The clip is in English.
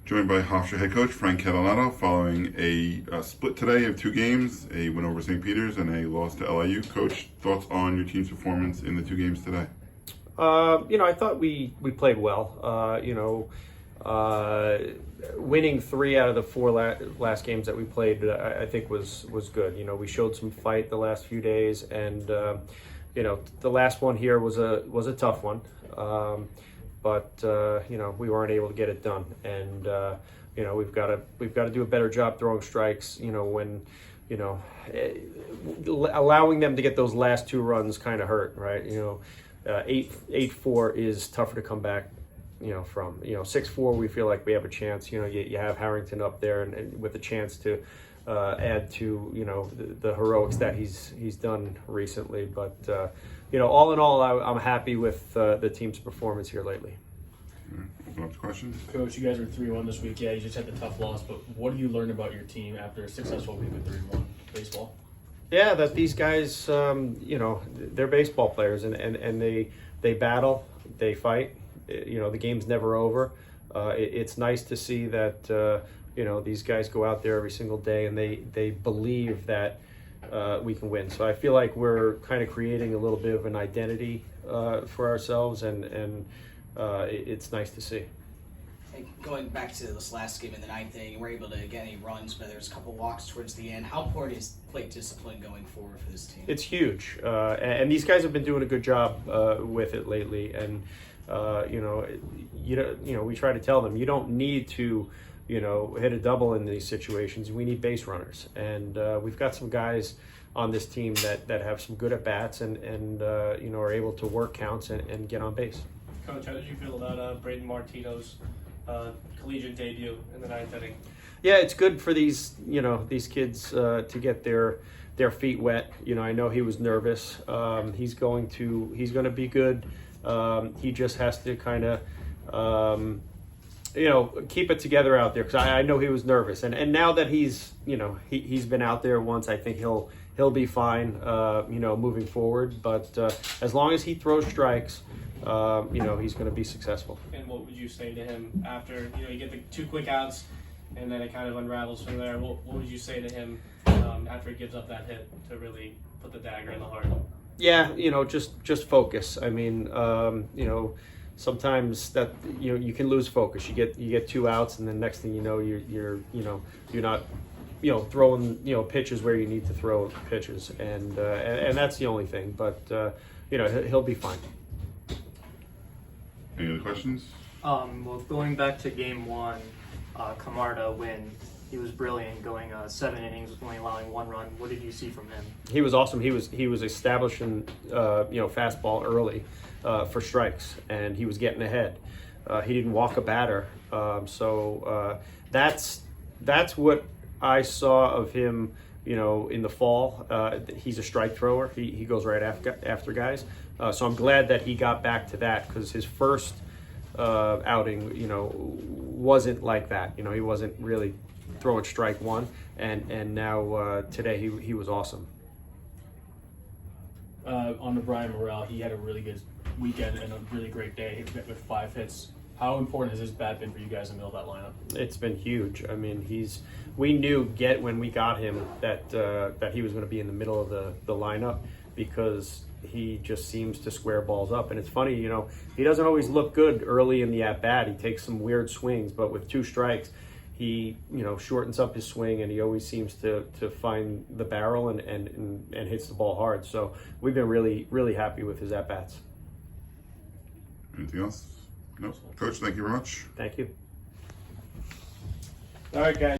Joined by Hofstra head coach Frank Catalanotto following a split today of 2 games, a win over St. Peter's and a loss to LIU. Coach, thoughts on your team's performance in the 2 games today? I thought we played well. Winning 3 out of the 4 last games that we played, I think was good. We showed some fight the last few days, and the last one here was a tough one. But we weren't able to get it done, and we've got to do a better job throwing strikes. When allowing them to get those last 2 runs kind of hurt, right? 8-4 is tougher to come back from. 6-4 we feel like we have a chance. You have Harrington up there and with a chance to add to the heroics that he's done recently. But all in all, I'm happy with the team's performance here lately. Open up to questions. Coach, you guys are 3-1 this week. Yeah, you just had the tough loss, but what do you learn about your team after a successful week with 3-1 baseball? Yeah, that these guys, they're baseball players, and they battle, they fight. The game's never over. It's nice to see that these guys go out there every single day and they believe that we can win. So I feel like we're kind of creating a little bit of an identity for ourselves, and it's nice to see. Hey, going back to this last game in the 9th inning, you were able to get any runs, but there was a couple walks towards the end. How important is plate discipline going forward for this team? It's huge, and these guys have been doing a good job with it lately. And we try to tell them you don't need to hit a double in these situations. We need base runners, and we've got some guys on this team that have some good at bats and are able to work counts and get on base. Coach, how did you feel about Braden Martino's collegiate debut in the 9th inning? Yeah, it's good for these kids to get their feet wet. I know he was nervous. He's going to be good. He just has to kind of keep it together out there, because I know he was nervous, and now that he's been out there once, I think he'll be fine moving forward. But as long as he throws strikes, he's going to be successful. And what would you say to him after you get the 2 quick outs and then it kind of unravels from there? What would you say to him after he gives up that hit to really put the dagger in the heart? Yeah, just focus. I mean, sometimes that you can lose focus. You get 2 outs, and then next thing you know, you're not throwing pitches where you need to throw pitches, and that's the only thing. But he'll be fine. Any other questions? Well, going back to game 1, Camarda, when he was brilliant, going 7 innings with only allowing 1 run. What did you see from him? He was awesome. He was establishing fastball early for strikes, and he was getting ahead. He didn't walk a batter, so that's what I saw of him. In the fall, he's a strike thrower. He goes right after guys. So I'm glad that he got back to that, because his first outing, wasn't like that. He wasn't really throwing strike 1, and now today he was awesome. On to Brian Morrell, he had a really good weekend and a really great day with 5 hits. How important has his bat been for you guys in the middle of that lineup? It's been huge. I mean, we knew when we got him that he was going to be in the middle of the lineup, because he just seems to square balls up. And it's funny, he doesn't always look good early in the at-bat. He takes some weird swings, but with 2 strikes, he shortens up his swing, and he always seems to find the barrel and hits the ball hard. So we've been really, really happy with his at-bats. Anything else? No. Coach, thank you very much. Thank you. All right, guys.